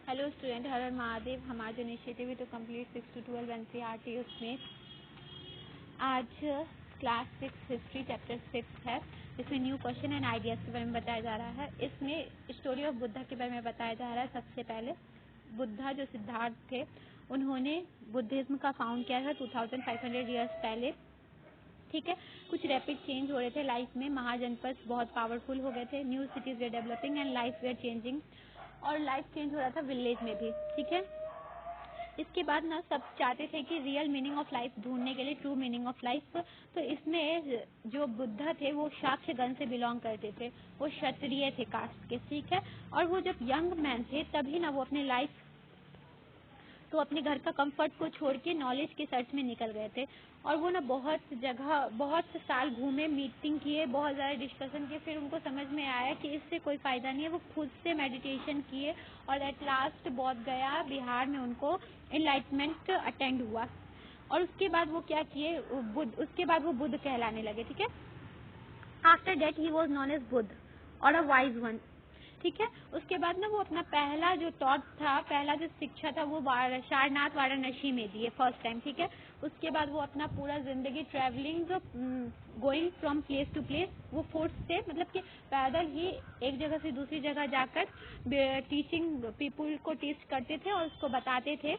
Hello student, हर हर महादेव। हमारा जो initiative है टू कंप्लीट 6 to 12 NCERT, उसमें आज क्लास 6 हिस्ट्री चैप्टर 6 है। इसमें न्यू क्वेश्चन एंड आइडियाज के बारे में बताया जा रहा है। इसमें स्टोरी ऑफ बुद्धा के बारे में बताया जा रहा है। सबसे पहले बुद्धा जो सिद्धार्थ थे, उन्होंने बुद्धिज्म का फाउंड किया था 2500 ईयर्स पहले। ठीक है, कुछ रैपिड चेंज हो रहे थे लाइफ में। महाजनपद बहुत पावरफुल हो गए थे, new cities were developing and life were changing, और लाइफ चेंज हो रहा था विलेज में भी। ठीक है, इसके बाद ना सब चाहते थे कि रियल मीनिंग ऑफ लाइफ ढूंढने के लिए, ट्रू मीनिंग ऑफ लाइफ। तो इसमें जो बुद्धा थे वो शाक्य गण से बिलोंग करते थे, वो क्षत्रिय थे कास्ट के। ठीक है, और वो जब यंग मैन थे तभी ना वो अपने लाइफ तो अपने घर का कंफर्ट को छोड़ के नॉलेज के सर्च में निकल गए थे। और वो ना बहुत जगह बहुत साल घूमे, मीटिंग किए, बहुत ज़्यादा डिस्कशन किए। फिर उनको समझ में आया कि इससे कोई फ़ायदा नहीं है। वो खुद से मेडिटेशन किए और एट लास्ट बोध गया बिहार में उनको एनलाइटमेंट अटेंड हुआ। और उसके बाद वो क्या किए, उसके बाद वो बुद्ध कहलाने लगे। ठीक है, after that he was known as Buddha और अ वाइज वन। ठीक है, उसके बाद ना वो अपना पहला जो टॉट था, पहला जो शिक्षा था, वो सारनाथ वाराणसी में दिए फर्स्ट टाइम। ठीक है, उसके बाद वो अपना पूरा जिंदगी travelling, going from place to place, वो फोर्स से मतलब कि पैदल ही एक जगह से दूसरी जगह जाकर टीचिंग पीपुल को टीच करते थे और उसको बताते थे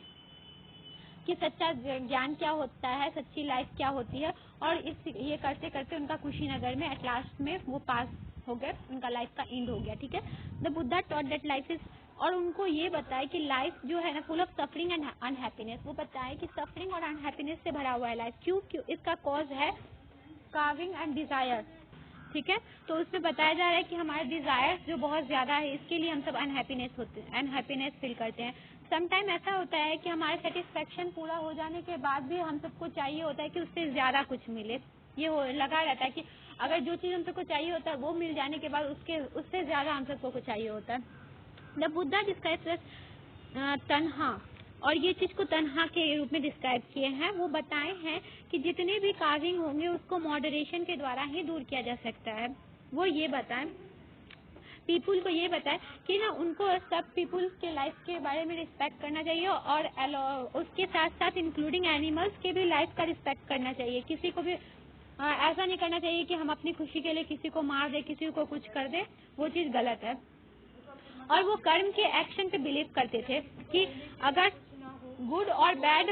कि सच्चा ज्ञान क्या होता है, सच्ची लाइफ क्या होती है। और ये करते करते उनका कुशीनगर में एट लास्ट में वो पास हो गए, उनका लाइफ का एंड हो गया। ठीक है, the Buddha taught that life is, और उनको ये बताया कि लाइफ जो है ना full of suffering and unhappiness. वो बताया कि सफरिंग और अनहैप्पीनेस से भरा हुआ है लाइफ। क्यों? इसका कॉज है कार्विंग एंड डिजायर। ठीक है, तो उसमें बताया जा रहा है कि हमारे डिजायर जो बहुत ज्यादा है, इसके लिए हम सब अनहैप्पीनेस फील करते हैं। समटाइम ऐसा होता है कि हमारा सेटिस्फेक्शन पूरा हो जाने के बाद भी हम सबको चाहिए होता है कि उससे ज्यादा कुछ मिले। ये लगा रहता है कि अगर जो चीज हम सबको चाहिए होता है वो मिल जाने के बाद उससे ज्यादा हम सबको कुछ चाहिए होता है। द बुद्धा डिस्क्राइब्स तन्हा, और ये चीज को तन्हा के रूप में डिस्क्राइब किए हैं। वो बताए हैं कि जितने भी कार्विंग होंगे उसको मॉडरेशन के द्वारा ही दूर किया जा सकता है। वो ये बताएं, पीपुल को ये बताए कि ना उनको सब पीपुल के लाइफ के बारे में रिस्पेक्ट करना चाहिए, और उसके साथ साथ इंक्लूडिंग एनिमल्स के भी लाइफ का रिस्पेक्ट करना चाहिए। किसी को भी ऐसा नहीं करना चाहिए कि हम अपनी खुशी के लिए किसी को मार दे, किसी को कुछ कर दे, वो चीज गलत है। और वो कर्म के एक्शन पे बिलीव करते थे कि अगर गुड और बैड,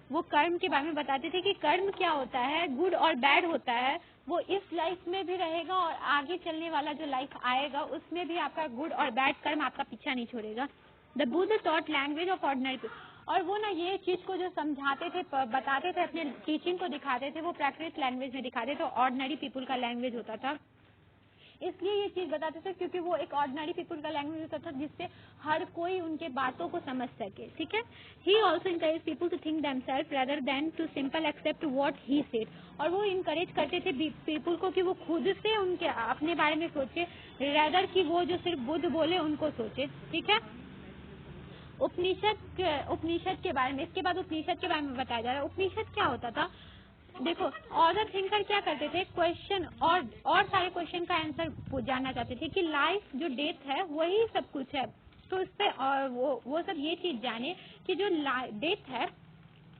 वो कर्म के बारे में बताते थे कि कर्म क्या होता है, गुड और बैड होता है, वो इस लाइफ में भी रहेगा और आगे चलने वाला जो लाइफ आएगा उसमें भी आपका गुड और बैड कर्म आपका पीछा नहीं छोड़ेगा। The Buddha taught language of ordinary, और वो ना ये चीज को जो समझाते थे, बताते थे, अपने टीचिंग को दिखाते थे, वो प्रैक्टिस लैंग्वेज में दिखाते थे, ऑर्डिनरी पीपुल का लैंग्वेज होता था। इसलिए ये चीज बताते थे क्योंकि वो एक ऑर्डिनरी पीपुल का लैंग्वेज होता था जिससे हर कोई उनके बातों को समझ सके। ठीक है, he also encourage people to think themselves rather than to simple accept what he said, और वो इनकरेज करते थे पीपुल को कि वो खुद से उनके अपने बारे में सोचे, रेदर कि वो जो सिर्फ बुद्ध बोले उनको सोचे। ठीक है, उपनिषद के बारे में, इसके बाद उपनिषद के बारे में बताया जा रहा है। उपनिषद क्या होता था? देखो, ऑथर थिंकर क्या करते थे, क्वेश्चन और सारे क्वेश्चन का आंसर जानना चाहते थे कि लाइफ जो डेथ है वही सब कुछ है। तो उस पे वो सब ये चीज जाने कि जो डेथ है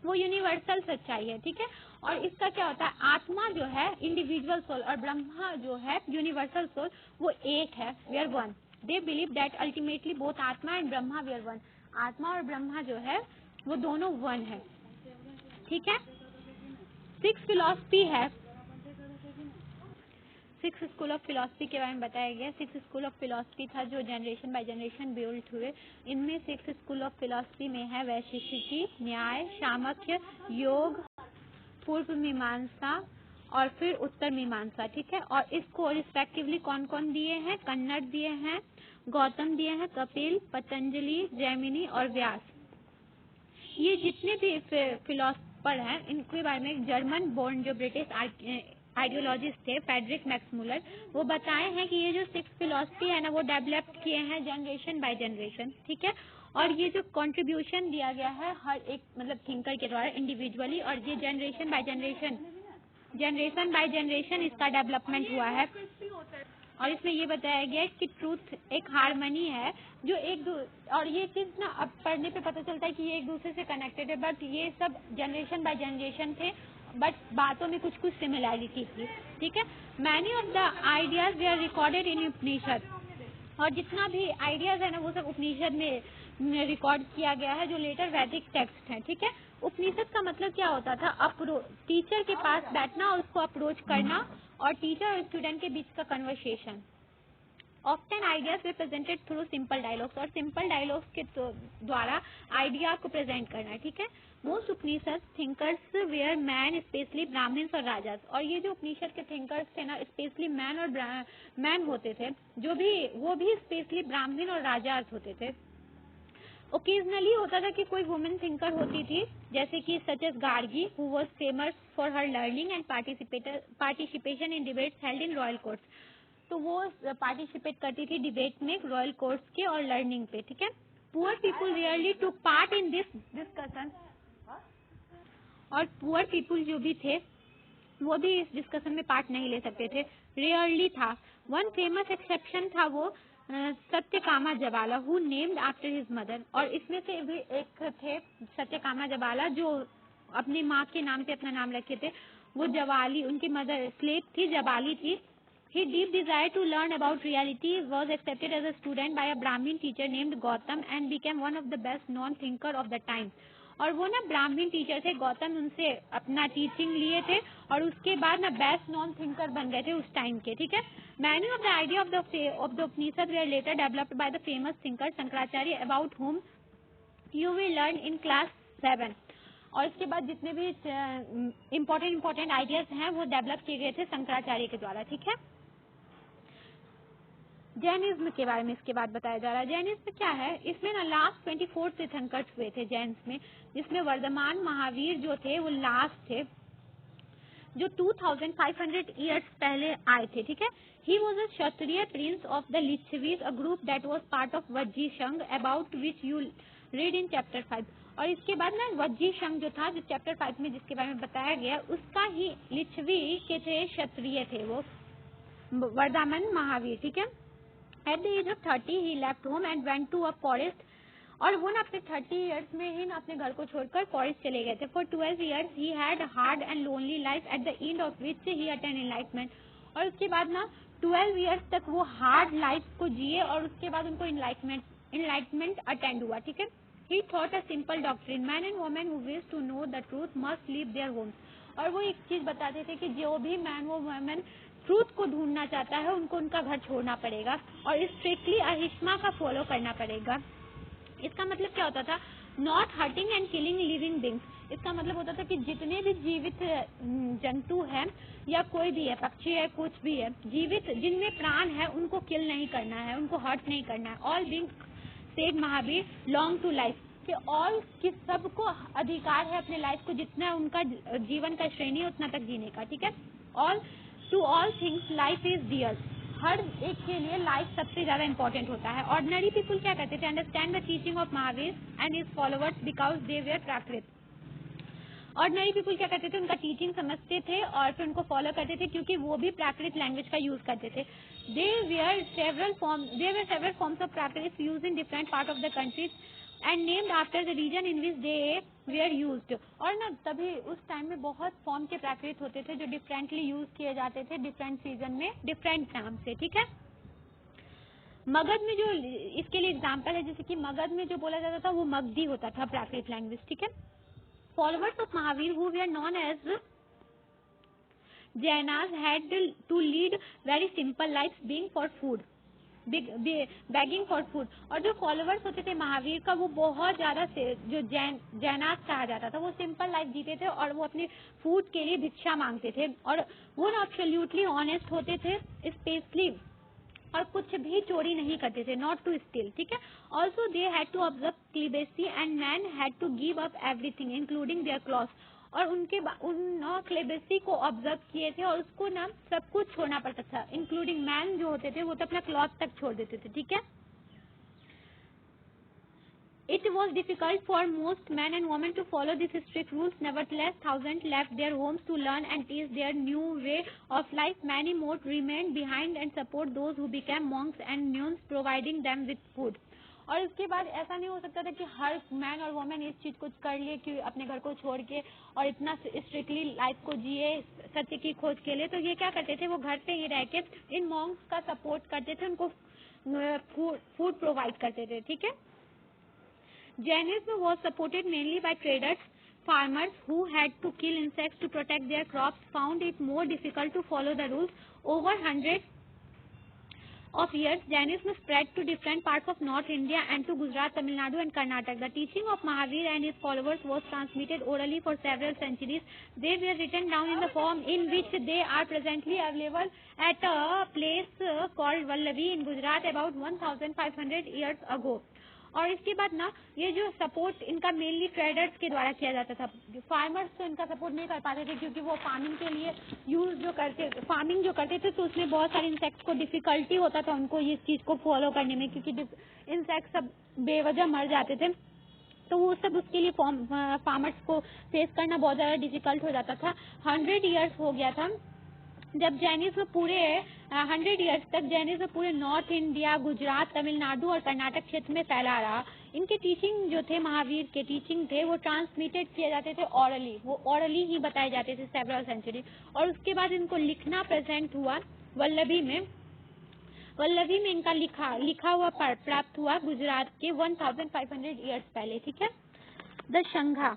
वो यूनिवर्सल सच्चाई है। ठीक है, और इसका क्या होता है, आत्मा जो है इंडिविजुअल सोल और ब्रह्मा जो है यूनिवर्सल सोल, वो एक है, we are one. They believe that ultimately both atma and Brahma we are one. आत्मा और ब्रह्मा जो है वो दोनों वन है। ठीक है, 6 फिलॉसफी है, 6 स्कूल ऑफ फिलॉसफी के बारे में बताया गया। 6 स्कूल ऑफ फिलॉसफी था जो जनरेशन बाय जनरेशन बिल्ड हुए। इनमें 6 स्कूल ऑफ फिलॉसफी में है वैशेषिकी, न्याय, सामख्य, योग, पूर्व मीमांसा और फिर उत्तर मीमांसा। ठीक है, और इसको रिस्पेक्टिवली कौन कौन दिए हैं? कन्नड़ दिए हैं, गौतम दिए हैं, कपिल, पतंजलि, जैमिनी और व्यास। ये जितने भी फिलोसफर हैं इनके बारे में जर्मन बोर्न जो ब्रिटिश आइडियोलॉजिस्ट थे फ्रेडरिक मैक्समुलर, वो बताए हैं कि ये जो 6 फिलोसफी है ना वो डेवलप किए हैं जनरेशन बाय जनरेशन। ठीक है, और ये जो कंट्रीब्यूशन दिया गया है हर एक मतलब थिंकर के द्वारा इंडिविजुअली, और ये जनरेशन बाय जनरेशन इसका डेवलपमेंट हुआ है। और इसमें ये बताया गया है कि ट्रूथ एक हारमोनी है जो और ये चीज ना अब पढ़ने पे पता चलता है कि ये एक दूसरे से कनेक्टेड है, बट ये सब जनरेशन बाय जनरेशन थे, बट बातों में कुछ कुछ सिमिलैरिटी थी। ठीक है, many of the ideas were recorded in Upanishad, और जितना भी आइडियाज है ना वो सब उपनिषद में रिकॉर्ड किया गया है जो लेटर वैदिक टेक्स्ट है। ठीक है, उपनिषद का मतलब क्या होता था, टीचर के पास बैठना और उसको अप्रोच करना, और टीचर और स्टूडेंट के बीच का conversation. Often ideas were presented through simple dialogues, और सिंपल डायलॉग्स के द्वारा आइडिया को प्रेजेंट करना। ठीक है, most Upanishad thinkers were men, specially Brahmins और राजास, और ये जो उपनिषद के थिंकर्स थे ना स्पेशली मैन और मैन होते थे, वो भी स्पेशली ब्राह्मण और राजास होते थे। ओकेजनली होता था कि कोई वुमेन थिंकर होती थी, जैसे कि such as Gargi who was famous for her learning and participation in debates held in royal courts, तो वो पार्टिसिपेट करती थी डिबेट में रॉयल कोर्ट्स के और लर्निंग पे। ठीक है, poor people rarely took part in this discussion, और पुअर पीपुल जो भी थे वो भी इस डिस्कशन में पार्ट नहीं ले सकते थे, रेयरली था। वन फेमस एक्सेप्शन था वो Satyakama Jabala who named after his mother, और इसमें से भी एक थे सत्यकामा जवाला जो अपनी माँ के नाम से अपना नाम रखे थे। वो जवाली, उनकी मदर स्लेव थी, जवाली थी। He deep desire to learn about reality was accepted as a student by a Brahmin teacher named Gautam and became one of the best known thinker of the time. और वो ना ब्राह्मण teacher थे गौतम, उनसे अपना teaching लिए थे और उसके बाद ना बेस्ट नॉन थिंकर बन गए थे उस टाइम के। ठीक है, many of the idea of the Upanishad were later developed by the famous thinker Shankaracharya about whom you will learn in class 7, और इसके बाद जितने भी इम्पोर्टेंट आइडियाज हैं वो डेवलप किए गए थे शंकराचार्य के द्वारा। ठीक है, जैनिज्म के बारे में इसके बाद बताया जा रहा है। जैनिज्म क्या है, इसमें ना लास्ट 24 तीर्थंकर हुए थे जैन में, जिसमें वर्धमान महावीर जो थे वो लास्ट थे, जो 2500 ईयर्स पहले आए थे। ठीक है, he was a Kshatriya prince of the Licchavis, a group that was part of Vajji Sangha about which you read in chapter 5। और इसके बाद ना वज्जी संघ जो था, जो चैप्टर 5 में जिसके बारे में बताया गया, उसका ही लिच्छवी के थे, क्षत्रिय थे वो वर्धमान महावीर। ठीक है, At the age of 30 he left home and went to a forest, और वो ना अपने 30 इयर्स में ही ना अपने घर को छोड़कर फॉरेस्ट चले गए थे। For 12 years he had hard and lonely life at the end of which he attained enlightenment, और उसके बाद ना 12 इयर्स तक वो हार्ड लाइफ को जिए और उसके बाद उनको enlightenment अटेंड हुआ। ठीक है, he taught a simple doctrine, man and woman who wish to know the truth must leave their homes, और वो एक चीज बताते थे कि जो भी मैन वो वुमेन ट्रूथ को ढूंढना चाहता है उनको उनका घर छोड़ना पड़ेगा और स्ट्रिक्टली अहिंसा का फॉलो करना पड़ेगा। इसका मतलब क्या होता था, not hurting and killing living beings. इसका मतलब होता था कि जितने भी जीवित जंतु हैं या कोई भी है, पक्षी है, कुछ भी है जीवित जिनमें प्राण है, उनको किल नहीं करना है, उनको हर्ट नहीं करना है। All beings said Mahavir long to life, कि ऑल कि सबको अधिकार है अपने लाइफ को, जितना उनका जीवन का श्रेणी है उतना तक जीने का। ठीक है, all to all things life is dear, हर एक के लिए लाइफ सबसे ज्यादा इंपॉर्टेंट होता है। ऑर्डिनरी पीपल क्या कहते थे, understand the teaching of Mahavir and his followers because they were Prakrit. Ordinary people क्या करते थे, उनका टीचिंग समझते थे और फिर उनको फॉलो करते थे क्योंकि वो भी प्राकृत लैंग्वेज का यूज करते थे। There were several forms of Prakrit use in different part of the countries and named after the region in which they were used. और ना तभी उस टाइम में बहुत फॉर्म के प्राकृत होते थे जो डिफरेंटली यूज किए जाते थे डिफरेंट सीजन में डिफरेंट नाम से। ठीक है, मगध में जो इसके लिए एग्जाम्पल है, जैसे कि मगध में जो बोला जाता था वो मगधी होता था प्राकृत लैंग्वेज। ठीक है, followers of Mahavir who were known as Jainas had to lead very simple lives, being for food, begging for food। और जो फॉलोअर्स होते थे महावीर का वो बहुत ज्यादा जो जैनास कहा जाता था, वो सिंपल लाइफ जीते थे और वो अपने फूड के लिए भिक्षा मांगते थे और वो ना एब्सोल्युटली ऑनेस्ट होते थे, स्पेशली और कुछ भी चोरी नहीं करते थे, नॉट टू स्टील। ठीक है, also they had to observe celibacy and man had to give up everything including their cloth. और उनके उन क्लिबेसी को ऑब्जर्व किए थे और उसको ना सब कुछ छोड़ना पड़ता था, इंक्लूडिंग मैन जो होते थे वो तो अपना क्लॉथ तक छोड़ देते थे। ठीक है, It was difficult for most men and women to follow these strict rules. Nevertheless, thousands left their homes to learn and teach their new way of life. Many more remained behind and support those who became monks and nuns, providing them with food. और इसके बाद ऐसा नहीं हो सकता था कि her man और वुमेन इस चीज को कर लिए कि अपने घर को छोड़ के और इतना स्ट्रिक्टली लाइफ को जिए सत्य की खोज के लिए। तो ये क्या करते थे, वो घर पे ही रह के इन मॉन्क्स का सपोर्ट करते थे, उनको फूड प्रोवाइड करते थे। ठीक है। Jainism was supported mainly by traders. Farmers who had to kill insects to protect their crops found it more difficult to follow the rules. Over hundreds of years, Jainism spread to different parts of North India and to Gujarat, Tamil Nadu and Karnataka. The teaching of Mahavir and his followers was transmitted orally for several centuries. They were written down in the form in which they are presently available at a place called Vallavi in Gujarat about 1500 years ago. और इसके बाद ना ये जो support इनका mainly traders के द्वारा किया जाता था। फार्मर्स तो इनका सपोर्ट नहीं कर पाते थे क्योंकि वो फार्मिंग के लिए फार्मिंग जो करते थे तो उसमें बहुत सारे इंसेक्ट्स को डिफिकल्टी होता था उनको इस चीज को फॉलो करने में, क्योंकि इंसेक्ट्स सब बेवजह मर जाते थे। तो वो सब उसके लिए फार्मर्स को फेस करना बहुत ज्यादा डिफिकल्ट हो जाता था। 100 इयर्स हो गया था जब जैनिज्म पूरे 100 इयर्स तक जैनिज्म पूरे नॉर्थ इंडिया, गुजरात, तमिलनाडु और कर्नाटक क्षेत्र में फैला रहा। इनके टीचिंग जो थे, महावीर के टीचिंग थे, वो ट्रांसमिटेड किए जाते थे ऑरली, वो ऑरली ही बताए जाते थे सेवरल सेंचुरी। और उसके बाद इनको लिखना प्रेजेंट हुआ वल्लभी में इनका लिखा हुआ प्राप्त हुआ गुजरात के 1500 इयर्स पहले। ठीक है। द संघा।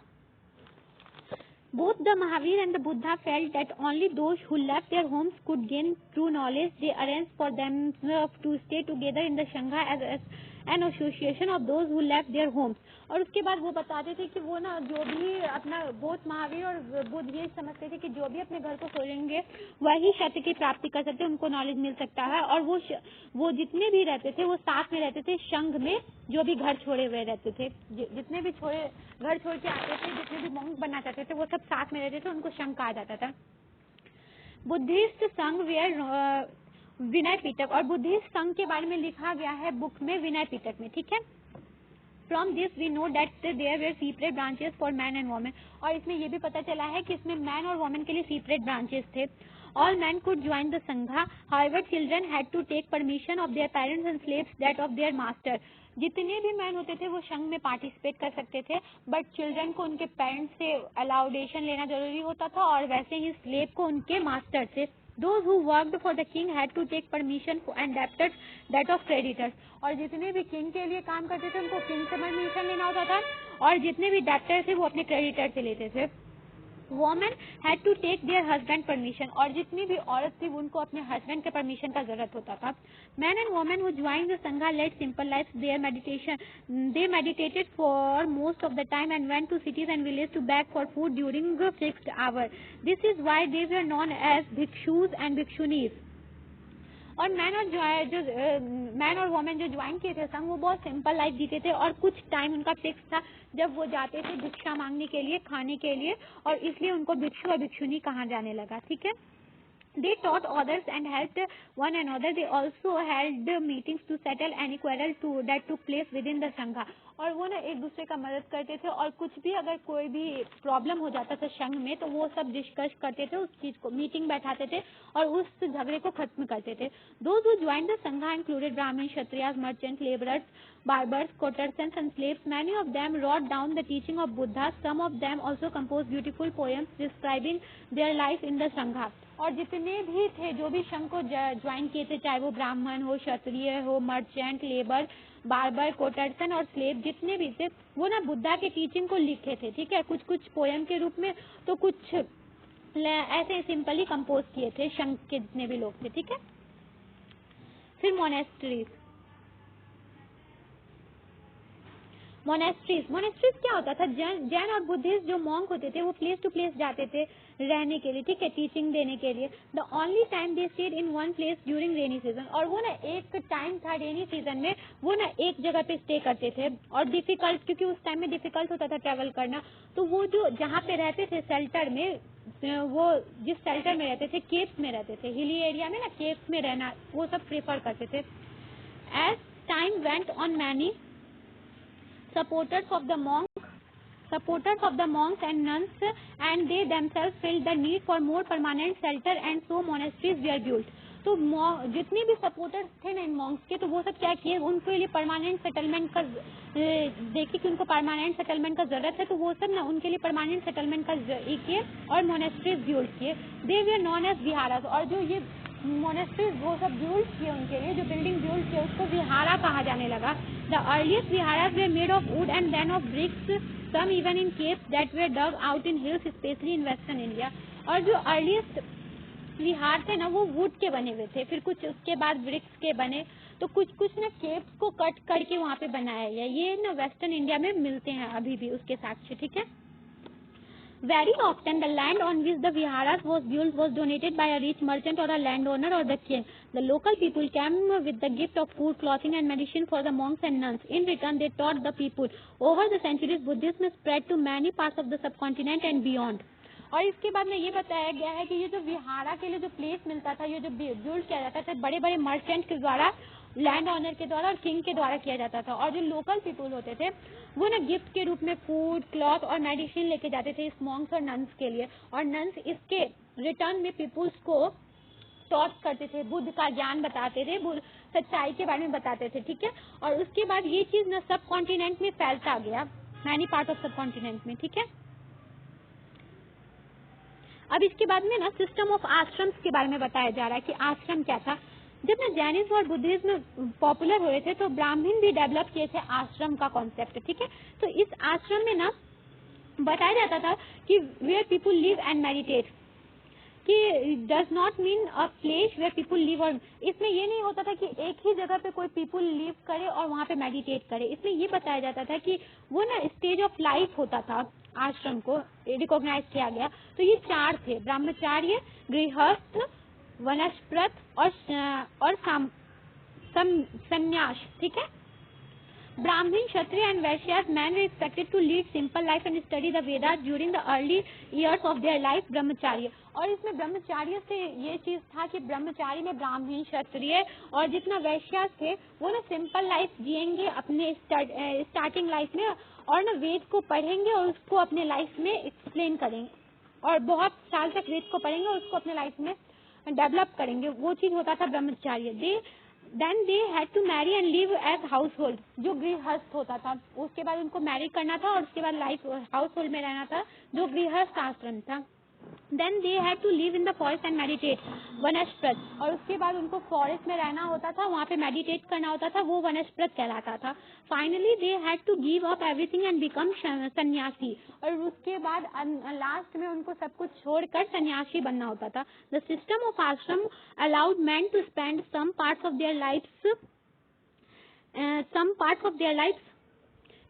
Both the Mahavir and the Buddha felt that only those who left their homes could gain true knowledge. They arranged for them to stay together in the Sangha as an association of those who left their homes. और उसके बाद वो बताते थे कि वो ना जो भी अपना बोध महावीर और बुद्ध ये समझते थे कि जो भी अपने घर को छोड़ेंगे वही सत्य की प्राप्ति कर सकते, उनको नॉलेज मिल सकता है। और वो जितने भी रहते थे वो साथ में रहते थे संघ में, जो भी घर छोड़े हुए रहते थे, जितने भी घर छोड़ के आते थे, जितने भी मॉन्क बनना चाहते थे वो सब साथ में रहते थे, उनको संघ कहा जाता था। बुद्धिस्ट संघ विनय पिटक, और बुद्धिस्ट संघ के बारे में लिखा गया है बुक में विनय पिटक में। ठीक है। From this we know that there were separate branches for man and woman. और इसमें ये भी पता चला है कि इसमें मैन और वुमेन के लिए separate branches थे। All men could join the sangha. However, children had to take permission of their parents and slaves that of their master. जितने भी मैन होते थे वो संघ में पार्टिसिपेट कर सकते थे, बट चिल्ड्रन को उनके पेरेंट्स से अलाउडेशन लेना जरूरी होता था और वैसे ही स्लेव को उनके मास्टर से। Those who worked for the king had to take permission and debtors that of creditors. और जितने भी किंग के लिए काम करते थे उनको किंग से परमिशन लेना होता था और जितने भी डेप्टर थे वो अपने क्रेडिटर से लेते थे। Women had to take their husband permission, और जितनी भी औरत थी उनको अपने हस्बैंड के परमिशन का जरूरत होता था। Men and women who joined the sangha led simple lives. They meditated for most of the time and went to cities and villages to beg for food during the fixed hour. This is why they were known as bhikshus and bhikshunis. और man और women जो join किए थे संघ वो बहुत simple life जीते थे और कुछ टाइम उनका फिक्स था जब वो जाते थे भिक्षा मांगने के लिए, खाने के लिए, और इसलिए उनको भिक्षु और भिक्षुनी कहा जाने लगा। ठीक है। They taught others and helped one another. They also held meetings to settle any quarrel that took place within the sangha. और वो ना एक दूसरे का मदद करते थे और कुछ भी अगर कोई भी प्रॉब्लम हो जाता था संघ में तो वो सब डिस्कस करते थे, उस चीज को मीटिंग बैठाते थे और उस झगड़े को खत्म करते थे। Those who joined the sangha included Brahmins, Kshatriyas, merchants, laborers, barbers, courtesans and slaves. Many of them wrote down the teaching of Buddha. Some of them also composed beautiful poems describing their life in the sangha. और जितने भी थे जो भी संघ को join किए थे, चाहे वो ब्राह्मण हो, क्षत्रिय हो, मर्चेंट, लेबर, बार्बर, कोटर्सन और स्लेव, जितने भी थे वो ना बुद्धा के टीचिंग को लिखे थे। ठीक है। कुछ पोयम के रूप में तो कुछ ऐसे सिंपली कंपोज किए थे संघ के जितने भी लोग थे। ठीक है। फिर मोनेस्ट्रीज क्या होता था? जैन और बुद्धिस्ट जो मॉन्क होते थे वो प्लेस टू प्लेस जाते थे रहने के लिए। ठीक है। टीचिंग देने के लिए। The only time they stayed in one place during rainy season. और वो ना एक टाइम था रेनी सीजन में वो ना एक जगह पे स्टे करते थे और डिफिकल्ट, क्योंकि उस टाइम में डिफिकल्ट होता था ट्रेवल करना, तो वो जो जहाँ पे रहते थे शेल्टर में, वो जिस शेल्टर में रहते थे केव्स में रहते थे, हिली एरिया में ना केव्स में रहना वो सब प्रेफर करते थे। As time went on many supporters of the monks and nuns, and they themselves felt the need for more permanent shelter, and so monasteries were built. तो जितने भी सपोर्टर्स थे ना इन मॉन्क्स के, तो वो सब क्या किए, उनके लिए परमानेंट सेटलमेंट का देखिए कि उनको परमानेंट सेटलमेंट का जरूरत है, तो वो सब ना उनके लिए परमानेंट सेटलमेंट का किए और मोनेस्ट्रीज बिल्ड किए. दे वर नॉन एज विहारास. और जो ये मोनेस्ट्रीज वो सब बिल्ड किए उनके लिए, जो बिल्डिंग बिल्ड किए उसको विहारा कहा जाने लगा. The earliest viharas were made of wood and then of bricks, some even in caves that were dug out in hills specially in western India. और जो अर्लीस्ट विहार थे ना वो वुड के बने हुए थे, फिर कुछ उसके बाद ब्रिक्स के बने, तो कुछ ना केव्स को कट करके वहाँ पे बनाया गया. ये ना वेस्टर्न इंडिया में मिलते हैं अभी भी उसके साक्ष्य. ठीक है. Very often the land on which the viharas was built was donated by a rich merchant or a landowner or the king. The local people came with the gift of food, clothing and medicine for the monks and nuns. In return they taught the people. Over the centuries Buddhism spread to many parts of the subcontinent and beyond. और इसके बाद में ये बताया गया है कि ये जो विहारा के लिए जो प्लेस मिलता था, ये जो बिल्ड किया जाता था बड़े बड़े मर्चेंट के द्वारा, लैंड ऑनर के द्वारा और किंग के द्वारा किया जाता था. और जो लोकल पीपल होते थे वो ना गिफ्ट के रूप में फूड, क्लॉथ और मेडिसिन लेके जाते थे इस मॉन्क्स और नन्स के लिए. और नन्स इसके रिटर्न में पीपुल्स को टॉट करते थे, बुद्ध का ज्ञान बताते थे, सच्चाई के बारे में बताते थे. ठीक है. और उसके बाद ये चीज ना सब कॉन्टिनेंट में फैलता गया, मैनी पार्ट ऑफ सब कॉन्टिनेंट में. ठीक है. अब इसके बाद में ना सिस्टम ऑफ आश्रम्स के बारे में बताया जा रहा है कि आश्रम क्या था. जब ना जैनिज्म और बुद्धिज्म पॉपुलर हुए थे तो ब्राह्मण भी डेवलप किए थे आश्रम का कॉन्सेप्ट. ठीक है. तो इस आश्रम में ना बताया जाता था कि where people live and meditate, कि does not mean a place where people live. और इसमें ये नहीं होता था कि एक ही जगह पे कोई पीपुल लिव करे और वहाँ पे मेडिटेट करे. इसमें ये बताया जाता था कि वो ना स्टेज ऑफ लाइफ होता था. आश्रम को रिकॉग्नाइज किया गया. तो ये 4 थे, ब्रह्मचार्य, गृहस्थ, वनस्पत और संन्यास. ठीक है. Brahmin, Kshatriya and Vaishyas man were expected to lead simple life and study the Vedas during the early years of their life. ब्रह्मचार्य, और इसमें ब्रह्मचार्य से ये चीज था कि ब्रह्मचारी में ब्राह्मण, क्षत्रिय और जितना वैश्यास थे वो ना सिंपल लाइफ जिएंगे अपने स्टार्टिंग लाइफ में, और ना वेद को पढ़ेंगे और उसको अपने लाइफ में एक्सप्लेन करेंगे, और बहुत साल तक वेद को पढ़ेंगे और उसको अपने लाइफ में डेवलप करेंगे. वो चीज होता था ब्रह्मचार्य. Then they had to marry and live as household, जो गृहस्थ होता था. उसके बाद उनको मैरी करना था और उसके बाद लाइफ हाउस होल्ड में रहना था, जो गृहस्थ आश्रम था. Then they had to live in the forest and meditate, वनस्पत. और उसके बाद उनको फॉरेस्ट में रहना होता था, वहाँ पे मेडिटेट करना होता था, वो वनस्पत कहलाता था. Finally they had to give up everything and become सन्यासी. और उसके बाद लास्ट में उनको सब कुछ छोड़कर सन्यासी बनना होता था. The system of ashram allowed men to spend some parts of their lives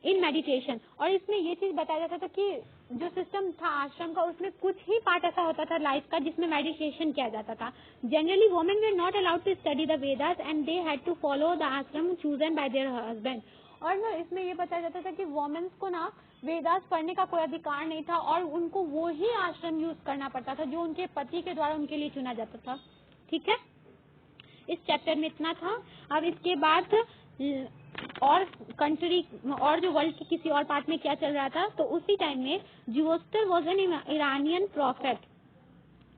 in meditation. और इसमें ये चीज बताया जाता था कि जो सिस्टम था आश्रम का उसमें कुछ ही पार्ट ऐसा होता था लाइफ का जिसमें मेडिटेशन किया जाता था. Generally women were not allowed to study the Vedas and they had to follow the ashram chosen by their husband. और ना इसमें ये बताया जाता था कि वुमेन्स को ना वेदास पढ़ने का कोई अधिकार नहीं था और उनको वो ही आश्रम यूज करना पड़ता था जो उनके पति के द्वारा उनके लिए चुना जाता था. ठीक है. इस चैप्टर में इतना था. अब इसके बाद और कंट्री और जो वर्ल्ड के किसी और पार्ट में क्या चल रहा था, तो उसी टाइम में Zoroaster was an Iranian prophet.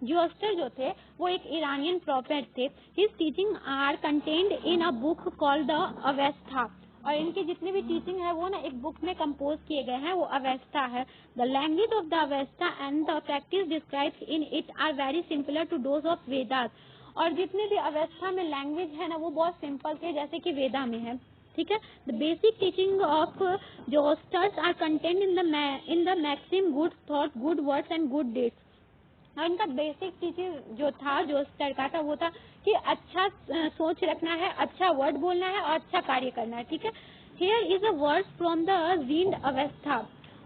Zoroaster जो थे वो एक इरानियन प्रॉफेट थे. His teaching are contained in a book called the Avesta. और इनके जितने भी टीचिंग है वो ना एक बुक में कंपोज किए गए हैं, वो अवेस्था है. The language of the Avesta and the practice described in it are very similar to those of Vedas. और जितने भी अवेस्था में लैंग्वेज है ना वो बहुत सिंपल थे जैसे कि वेदा में है. ठीक है. The basic teaching of Zoroaster are contained in the maxim good thought, good words and good deeds. और इनका बेसिक टीचिंग जो था ज़ोरोस्टर का था वो था कि अच्छा सोच रखना है, अच्छा वर्ड बोलना है और अच्छा कार्य करना है. ठीक है. Here is a word from the read अवस्था.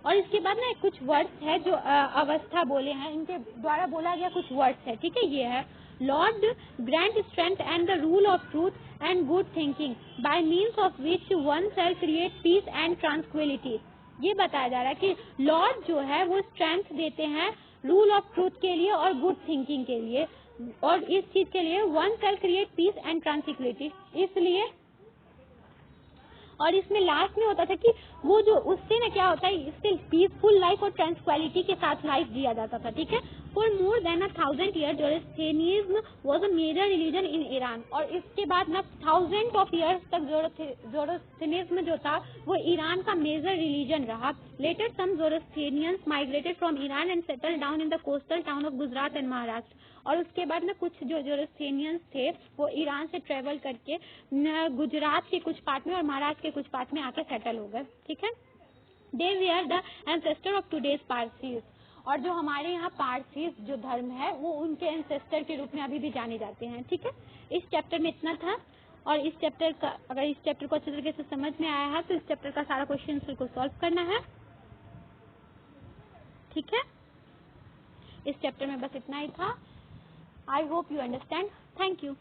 और इसके बाद ना कुछ वर्ड्स है जो अवस्था बोले हैं, इनके द्वारा बोला गया कुछ वर्ड्स है. ठीक है. ये है Lord grant strength and the rule of truth and good thinking by means of which one shall create peace and tranquility. ये बताया जा रहा है कि लॉर्ड जो है वो स्ट्रेंथ देते हैं रूल ऑफ ट्रूथ के लिए और गुड थिंकिंग के लिए, और इस चीज के लिए one shall create peace and tranquillity. इसलिए और इसमें लास्ट में होता था कि वो जो उससे ना क्या होता है, इससे पीसफुल लाइफ और ट्रांसक्वालिटी के साथ लाइफ जिया जाता था, ठीक है। For more than 1000 year Zoroastrianism was a major religion in Iran, और इसके बाद ना 1000 ऑफ ईयर्स तक जोरोस्ट्रियनिज्म जो था वो ईरान का मेजर रिलीजन रहा। Later some Zoroastrians migrated from Iran and settle down in the coastal town of Gujarat and Maharashtra, और उसके बाद ना कुछ जो जोरोस्ट्रियनियंस थे वो ईरान से ट्रेवल करके गुजरात के कुछ पार्ट में और महाराष्ट्र के कुछ पार्ट में आके सेटल हो गए, ठीक है। They were the ancestor of today's Parsis, और जो हमारे यहाँ पारसीज जो धर्म है वो उनके एंसेस्टर के रूप में अभी भी जाने जाते हैं, ठीक है। इस चैप्टर में इतना था, और इस चैप्टर का अगर इस चैप्टर को अच्छे तरीके से समझ में आया है तो इस चैप्टर का सारा क्वेश्चन को सॉल्व करना है, ठीक है। इस चैप्टर में बस इतना ही था। I hope you understand. Thank you.